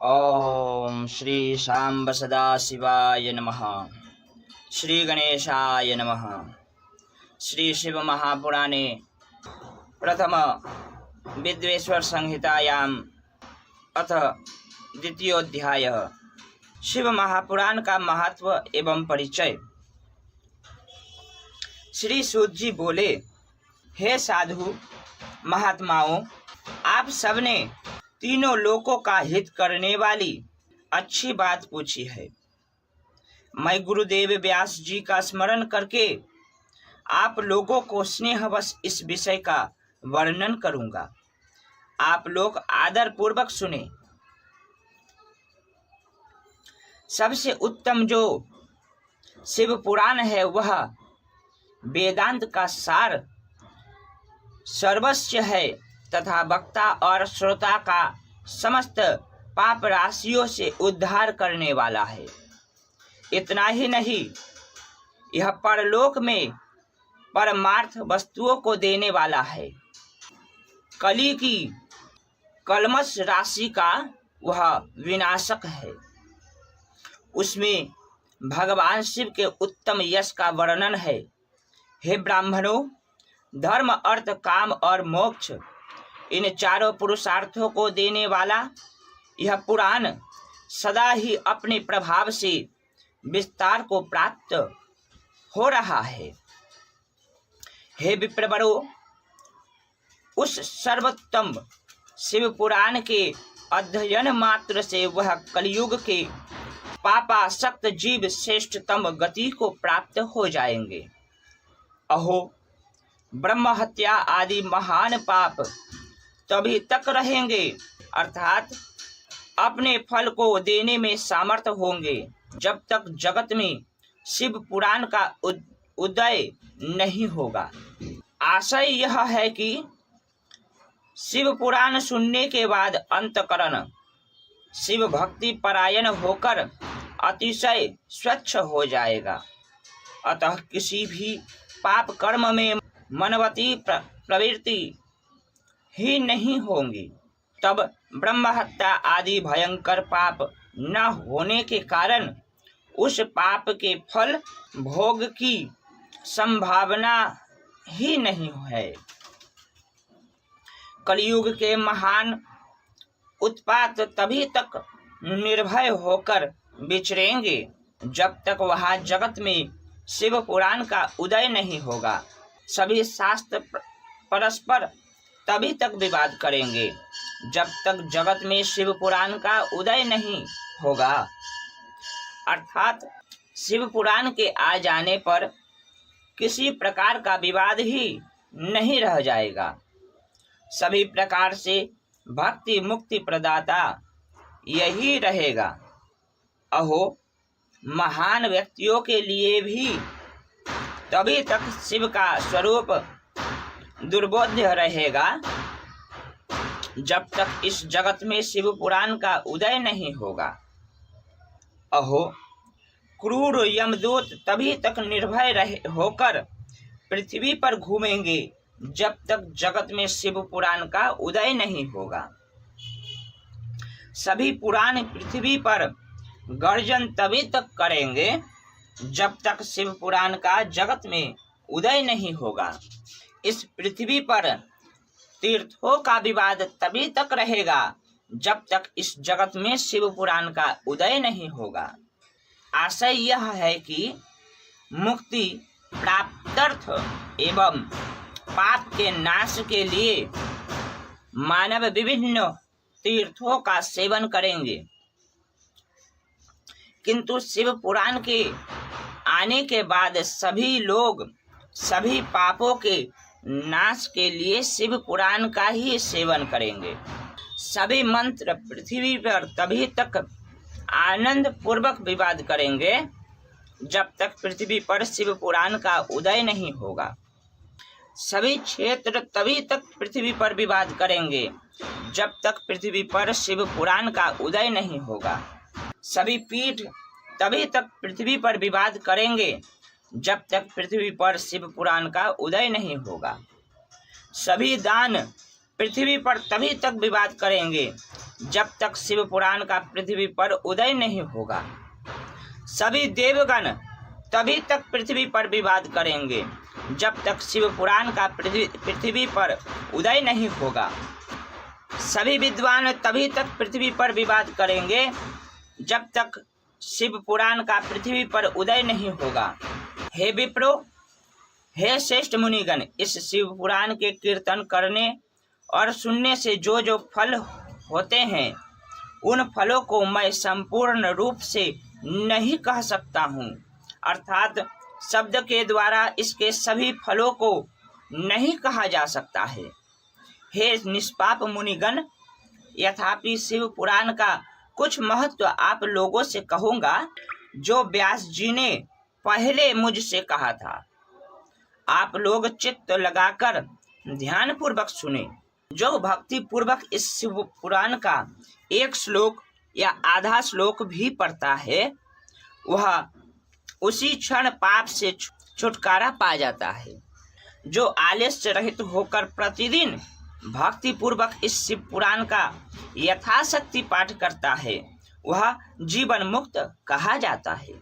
ओम श्री शांब सदा शिवाय नमः। श्री गणेशाय नमः। श्री शिव महापुराणे प्रथम विद्वेश्वर संहितायाम अथ द्वितीयोध्याय। शिव महापुराण का महत्व एवं परिचय। श्री सूत जी बोले, हे साधु महात्माओं, आप सबने तीनों लोकों का हित करने वाली अच्छी बात पूछी है। मैं गुरुदेव व्यास जी का स्मरण करके आप लोगों को स्नेहवश इस विषय का वर्णन करूंगा। आप लोग आदर पूर्वक सुने। सबसे उत्तम जो शिव पुराण है वह वेदांत का सार सर्वस्व है तथा वक्ता और श्रोता का समस्त पाप राशियों से उद्धार करने वाला है। इतना ही नहीं, यह परलोक में परमार्थ वस्तुओं को देने वाला है। कली की कलमश राशि का वह विनाशक है। उसमें भगवान शिव के उत्तम यश का वर्णन है। हे ब्राह्मणों, धर्म अर्थ काम और मोक्ष, इन चारों पुरुषार्थों को देने वाला यह पुराण सदा ही अपने प्रभाव से विस्तार को प्राप्त हो रहा है। हे विप्रवरों, उस सर्वोत्तम शिव पुराण के अध्ययन मात्र से वह कलयुग के पापासक्त जीव श्रेष्ठतम गति को प्राप्त हो जाएंगे। अहो, ब्रह्म हत्या आदि महान पाप तभी तक रहेंगे, अर्थात अपने फल को देने में सामर्थ होंगे, जब तक जगत में शिव पुराण का उदय नहीं होगा। आशय यह है कि शिव पुराण सुनने के बाद अंतकरण शिव भक्ति परायण होकर अतिशय स्वच्छ हो जाएगा। अतः किसी भी पाप कर्म में मनवती प्रवृत्ति ही नहीं होंगी। तब ब्रह्म हत्या आदि भयंकर पाप न होने के कारण उस पाप के फल भोग की संभावना ही नहीं है। कलयुग के महान उत्पात तभी तक निर्भय होकर विचरेंगे जब तक वहां जगत में शिव पुराण का उदय नहीं होगा। सभी शास्त्र परस्पर तभी तक विवाद करेंगे जब तक जगत में शिव पुराण का उदय नहीं होगा। अर्थात शिव पुराण के आ जाने पर किसी प्रकार का विवाद ही नहीं रह जाएगा। सभी प्रकार से भक्ति मुक्ति प्रदाता यही रहेगा। अहो, महान व्यक्तियों के लिए भी तभी तक शिव का स्वरूप दुर्बोध्य रहेगा जब तक इस जगत में शिव पुराण का उदय नहीं होगा। अहो, क्रूर यमदूत तभी तक निर्भय होकर पृथ्वी पर घूमेंगे जब तक जगत में शिव पुराण का उदय नहीं होगा। सभी पुराण पृथ्वी पर गर्जन तभी तक करेंगे जब तक शिव पुराण का जगत में उदय नहीं होगा। इस पृथ्वी पर तीर्थों का विवाद तभी तक रहेगा जब तक इस जगत में शिव पुराण का उदय नहीं होगा। आशय यह है कि मुक्ति प्राप्त्यर्थ एवं पाप के नाश के लिए मानव विभिन्न तीर्थों का सेवन करेंगे, किंतु शिव पुराण के आने के बाद सभी लोग सभी पापों के नाश के लिए शिव पुराण का ही सेवन करेंगे। सभी मंत्र पृथ्वी पर तभी तक आनंद पूर्वक विवाद करेंगे जब तक पृथ्वी पर शिव पुराण का उदय नहीं होगा। सभी क्षेत्र तभी तक पृथ्वी पर विवाद करेंगे जब तक पृथ्वी पर शिव पुराण का उदय नहीं होगा। सभी पीठ तभी तक पृथ्वी पर विवाद करेंगे जब तक पृथ्वी पर शिव पुराण का उदय नहीं होगा। सभी दान पृथ्वी पर तभी तक विवाद करेंगे जब तक शिव पुराण का पृथ्वी पर उदय नहीं होगा। सभी देवगण तभी तक पृथ्वी पर विवाद करेंगे जब तक शिव पुराण का पृथ्वी पर उदय नहीं होगा। सभी विद्वान तभी तक पृथ्वी पर विवाद करेंगे जब तक शिव पुराण का पृथ्वी पर उदय नहीं होगा। हे विप्रो, हे श्रेष्ठ मुनिगण, इस शिव पुराण के कीर्तन करने और सुनने से जो जो फल होते हैं उन फलों को मैं संपूर्ण रूप से नहीं कह सकता हूँ, अर्थात शब्द के द्वारा इसके सभी फलों को नहीं कहा जा सकता है। हे निष्पाप मुनिगण, यथापि शिव पुराण का कुछ महत्व आप लोगों से कहूँगा जो व्यास जी ने पहले मुझसे कहा था। आप लोग चित्त लगाकर ध्यान पूर्वक सुने। जो भक्ति पूर्वक इस शिव पुराण का एक श्लोक या आधा श्लोक भी पढ़ता है वह उसी क्षण पाप से छुटकारा पा जाता है। जो आलस्य रहित होकर प्रतिदिन भक्ति पूर्वक इस शिव पुराण का यथाशक्ति पाठ करता है वह जीवन मुक्त कहा जाता है।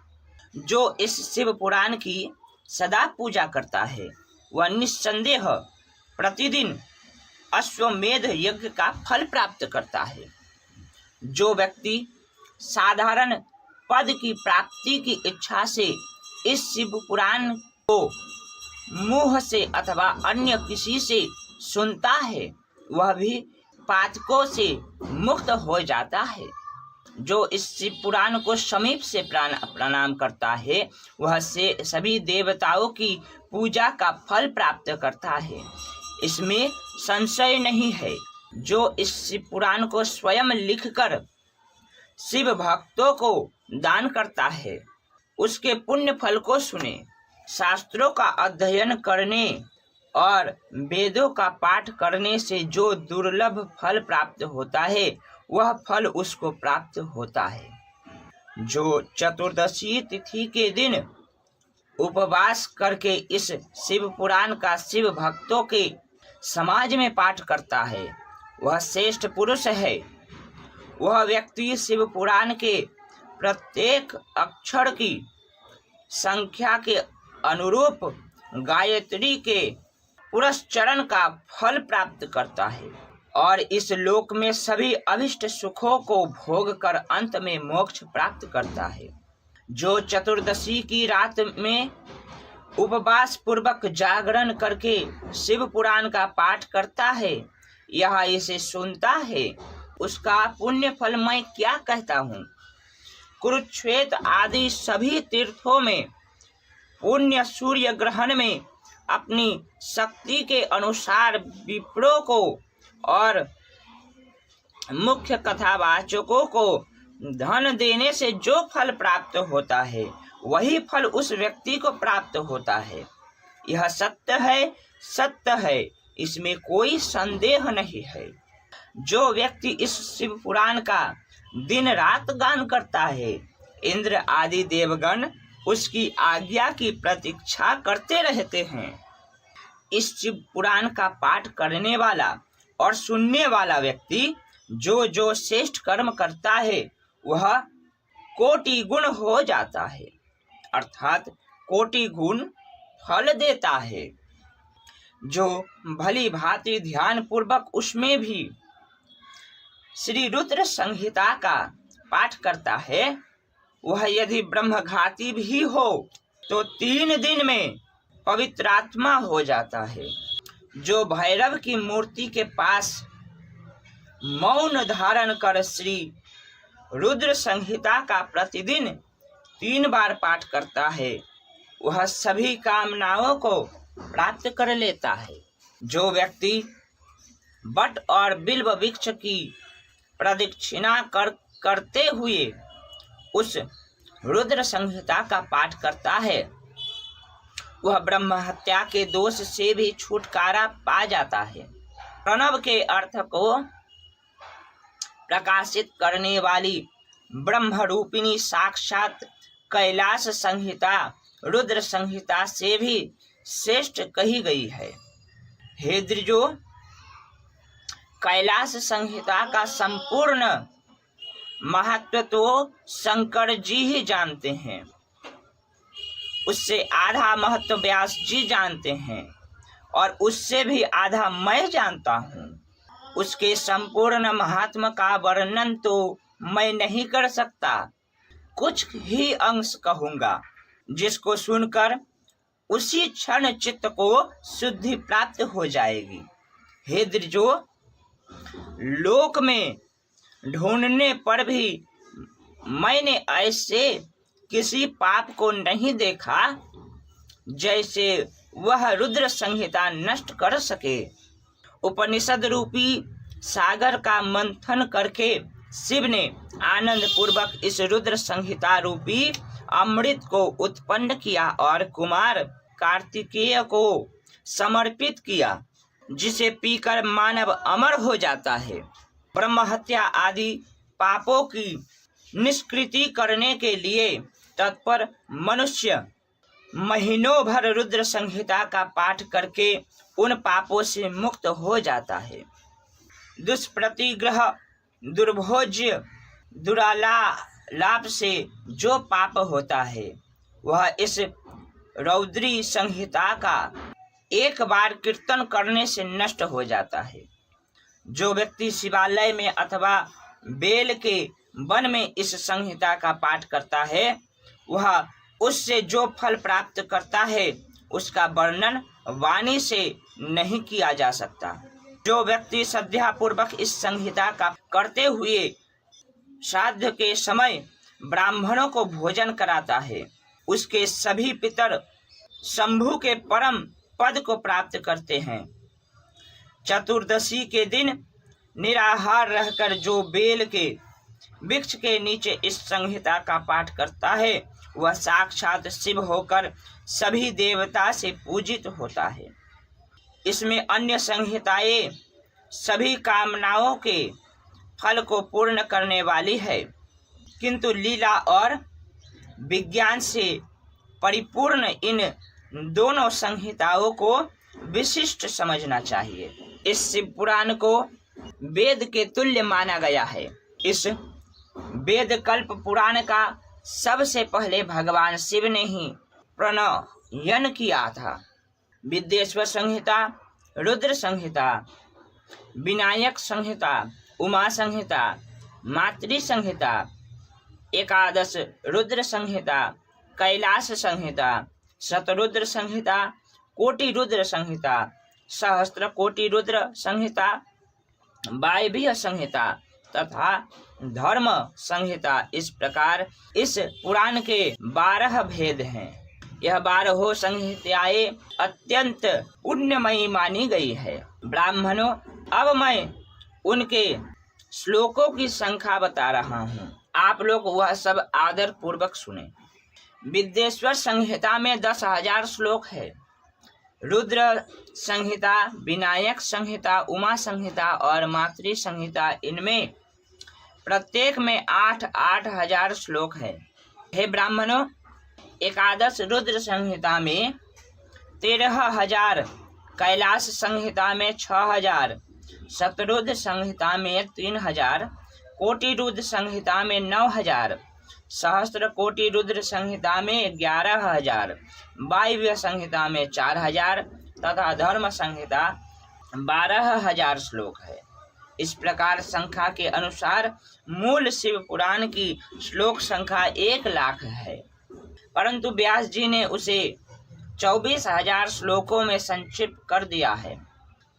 जो इस शिव पुराण की सदा पूजा करता है वह निस्संदेह प्रतिदिन अश्वमेध यज्ञ का फल प्राप्त करता है। जो व्यक्ति साधारण पद की प्राप्ति की इच्छा से इस शिव पुराण को मुंह से अथवा अन्य किसी से सुनता है वह भी पातकों से मुक्त हो जाता है। जो इस शिव पुराण को समीप से प्रणाम करता है वह से सभी देवताओं की पूजा का फल प्राप्त करता है, इसमें संशय नहीं है। जो इस शिव पुराण को स्वयं लिखकर शिव भक्तों को दान करता है उसके पुण्य फल को सुने। शास्त्रों का अध्ययन करने और वेदों का पाठ करने से जो दुर्लभ फल प्राप्त होता है वह फल उसको प्राप्त होता है। जो चतुर्दशी तिथि के दिन उपवास करके इस शिव पुराण का शिव भक्तों के समाज में पाठ करता है वह श्रेष्ठ पुरुष है। वह व्यक्ति शिव पुराण के प्रत्येक अक्षर की संख्या के अनुरूप गायत्री के पुरस्चरण का फल प्राप्त करता है और इस लोक में सभी अभिष्ट सुखों को भोग कर अंत में मोक्ष प्राप्त करता है। जो चतुर्दशी की रात में उपवास पूर्वक जागरण करके शिव पुराण का पाठ करता है यह इसे सुनता है उसका पुण्य फल मैं क्या कहता हूँ। कुरुक्षेत्र आदि सभी तीर्थों में पुण्य सूर्य ग्रहण में अपनी शक्ति के अनुसार विप्रों को और मुख्य कथावाचकों को धन देने से जो फल प्राप्त होता है वही फल उस व्यक्ति को प्राप्त होता है। यह सत्य है, इसमें कोई संदेह नहीं है। जो व्यक्ति इस शिव पुराण का दिन रात गान करता है इंद्र आदि देवगण उसकी आज्ञा की प्रतीक्षा करते रहते हैं। इस शिव पुराण का पाठ करने वाला और सुनने वाला व्यक्ति जो जो श्रेष्ठ कर्म करता है वह कोटि गुण हो जाता है, अर्थात कोटि गुण फल देता है। जो भली भांति ध्यान पूर्वक उसमें भी श्री रुद्र संहिता का पाठ करता है वह यदि ब्रह्मघाती भी हो तो 3 दिन में पवित्रात्मा हो जाता है। जो भैरव की मूर्ति के पास मौन धारण कर श्री रुद्र संहिता का प्रतिदिन 3 बार पाठ करता है वह सभी कामनाओं को प्राप्त कर लेता है। जो व्यक्ति बट और बिल्व वृक्ष की प्रदक्षिणा करते हुए उस रुद्र संहिता का पाठ करता है वह ब्रह्म हत्या के दोष से भी छुटकारा पा जाता है। प्रणव के अर्थ को प्रकाशित करने वाली ब्रह्म रूपिणी साक्षात कैलाश संहिता रुद्र संहिता से भी श्रेष्ठ कही गई है। हे द्विजो, कैलाश संहिता का संपूर्ण महत्व तो शंकर जी ही जानते हैं, उससे आधा महत्व व्यास जी जानते हैं और उससे भी आधा मैं जानता हूँ। उसके संपूर्ण महात्मा का वर्णन तो मैं नहीं कर सकता, कुछ ही अंश कहूँगा, जिसको सुनकर उसी क्षण चित्त को शुद्धि प्राप्त हो जाएगी। हे द्विजो, लोक में ढूंढने पर भी मैंने ऐसे किसी पाप को नहीं देखा जैसे वह रुद्र संहिता नष्ट कर सके। उपनिषद रूपी सागर का मंथन करके शिव ने आनंद पूर्वक इस रुद्र संहिता रूपी अमृत को उत्पन्न किया और कुमार कार्तिकेय को समर्पित किया, जिसे पीकर मानव अमर हो जाता है। ब्रह्म हत्या आदि पापों की निष्कृति करने के लिए तत्पर मनुष्य महीनों भर रुद्र संहिता का पाठ करके उन पापों से मुक्त हो जाता है। दुष्प्रतिग्रह, दुर्भोज्य, दुरालाप से जो पाप होता है वह इस रौद्री संहिता का एक बार कीर्तन करने से नष्ट हो जाता है। जो व्यक्ति शिवालय में अथवा बेल के वन में इस संहिता का पाठ करता है वह उससे जो फल प्राप्त करता है उसका वर्णन वाणी से नहीं किया जा सकता। जो व्यक्ति श्रद्धा पूर्वक इस संहिता का करते हुए श्राद्ध के समय ब्राह्मणों को भोजन कराता है, उसके सभी पितर शंभु के परम पद को प्राप्त करते हैं। चतुर्दशी के दिन निराहार रहकर जो बेल के वृक्ष के नीचे इस संहिता का पाठ करता है वह साक्षात शिव होकर सभी देवता से पूजित होता है। इसमें अन्य संहिताएं सभी कामनाओं के फल को पूर्ण करने वाली है, किंतु लीला और विज्ञान से परिपूर्ण इन दोनों संहिताओं को विशिष्ट समझना चाहिए। इस शिव पुराण को वेद के तुल्य माना गया है। इस वेद कल्प पुराण का सबसे पहले भगवान शिव ने ही प्रणयन किया था। विद्येश्वर संहिता, रुद्र संहिता, विनायक संहिता, उमा संहिता, मातृ संहिता, एकादश रुद्र संहिता, कैलाश संहिता, शतरुद्र संहिता, कोटि रुद्र संहिता, सहस्त्र कोटि रुद्र संहिता, वायव्य संहिता तथा धर्म संहिता, इस प्रकार इस पुराण के 12 भेद हैं। यह 12 संहिताएं अत्यंत पुण्यमयी मानी गई है। ब्राह्मणों, अब मैं उनके श्लोकों की संख्या बता रहा हूँ, आप लोग वह सब आदर पूर्वक सुने। विद्येश्वर संहिता में 10,000 श्लोक है। रुद्र संहिता, विनायक संहिता, उमा संहिता और मातृ संहिता, इनमें प्रत्येक में 8-8 हजार श्लोक है। हे ब्राह्मणों, एकादश रुद्र संहिता में 13,000, कैलाश संहिता में 6,000, शतरुद्र संहिता में 3,000, कोटि रुद्र संहिता में 9,000, सहस्त्र कोटि रुद्र संहिता में 11,000, वायव्य संहिता में 4,000 तथा धर्म संहिता 12,000 श्लोक है। इस प्रकार संख्या के अनुसार मूल शिव पुराण की श्लोक संख्या 1,00,000 है, परंतु व्यास जी ने उसे 24,000 श्लोकों में संक्षिप्त कर दिया है।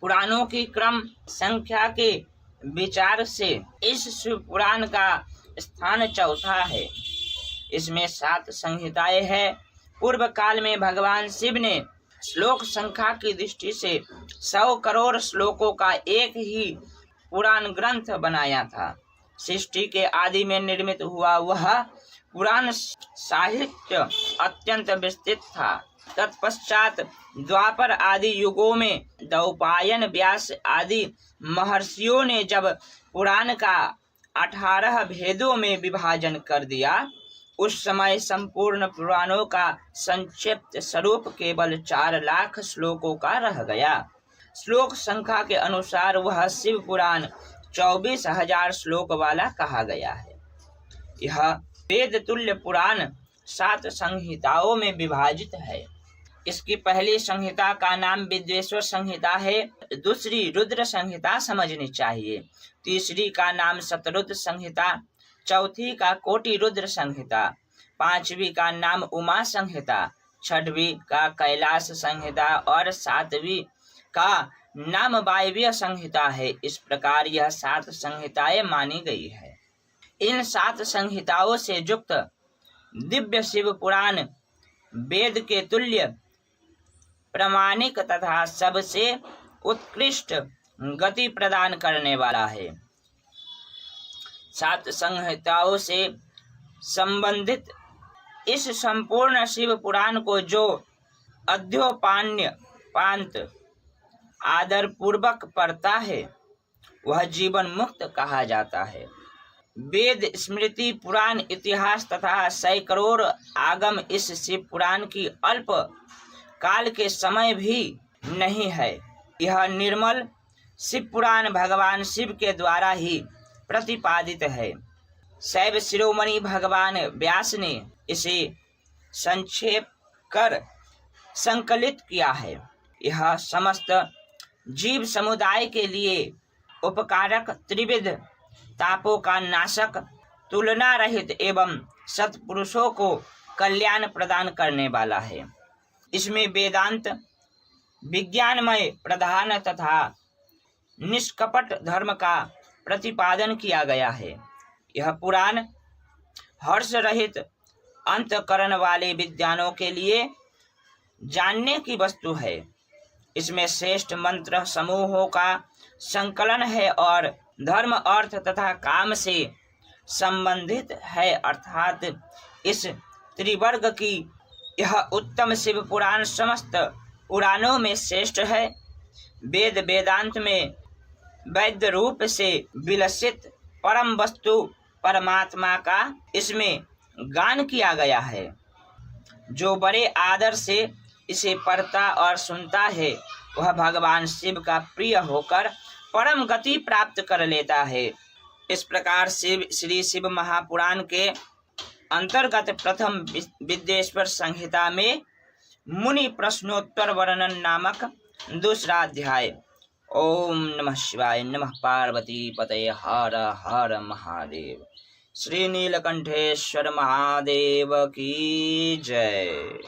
पुराणों की क्रम संख्या के विचार से इस शिव पुराण का स्थान चौथा है। इसमें 7 संहिताएं हैं। पूर्व काल में भगवान शिव ने श्लोक संख्या की दृष्टि से 100 करोड़ श्लोकों का एक ही पुराण ग्रंथ बनाया था। सृष्टि के आदि में निर्मित हुआ वह पुराण साहित्य अत्यंत विस्तृत था। तत्पश्चात द्वापर आदि युगों में द्वैपायन, व्यास आदि महर्षियों ने जब पुराण का 18 भेदों में विभाजन कर दिया, उस समय संपूर्ण पुराणों का संक्षिप्त स्वरूप केवल 4,00,000 श्लोकों का रह गया। श्लोक संख्या के अनुसार वह शिव पुराण 24,000 श्लोक वाला कहा गया है। यह वेद तुल्य पुराण 7 संहिताओं में विभाजित है। इसकी पहली संहिता का नाम विद्वेश्वर संहिता है, दूसरी रुद्र संहिता समझनी चाहिए, तीसरी का नाम शतरुद्र संहिता, चौथी का कोटि रुद्र संहिता, पांचवी का नाम उमा संहिता, छठवीं का कैलाश संहिता और सातवीं का नाम वायव्य संहिता है। इस प्रकार यह 7 संहिताएं मानी गई है। इन 7 संहिताओं से युक्त दिव्य शिव पुराण वेद के तुल्य प्रामाणिक तथा सबसे उत्कृष्ट गति प्रदान करने वाला है। 7 संहिताओं से संबंधित इस संपूर्ण शिव पुराण को जो अध्योपान्य पांत आदर पूर्वक पढ़ता है वह जीवन मुक्त कहा जाता है। वेद, स्मृति, पुराण, इतिहास तथा सैकड़ों आगम इस शिव पुराण की अल्प काल के समय भी नहीं है। यह निर्मल शिव पुराण भगवान शिव के द्वारा ही प्रतिपादित है। शैव शिरोमणि भगवान व्यास ने इसे संक्षेप कर संकलित किया है। यह समस्त जीव समुदाय के लिए उपकारक, त्रिविध तापों का नाशक, तुलना रहित एवं सत्पुरुषों को कल्याण प्रदान करने वाला है। इसमें वेदांत, विज्ञानमय प्रधान तथा निष्कपट धर्म का प्रतिपादन किया गया है। यह पुराण हर्ष रहित अंतःकरण वाले विद्वानों के लिए जानने की वस्तु है। इसमें श्रेष्ठ मंत्र समूहों का संकलन है और धर्म, अर्थ तथा काम से संबंधित है, अर्थात इस त्रिवर्ग की यह उत्तम शिव पुराण समस्त पुराणों में श्रेष्ठ है। वेद वेदांत में वैद्य रूप से विलसित परम वस्तु परमात्मा का इसमें गान किया गया है। जो बड़े आदर से इसे पढ़ता और सुनता है वह भगवान शिव का प्रिय होकर परम गति प्राप्त कर लेता है। इस प्रकार श्री शिव महापुराण के अंतर्गत प्रथम विद्वेश्वर संहिता में मुनि प्रश्नोत्तर वर्णन नामक दूसरा अध्याय। ओम नमः शिवाय। नमः पार्वती पतये। हर हर महादेव। श्री नीलकंठेश्वर महादेव की जय।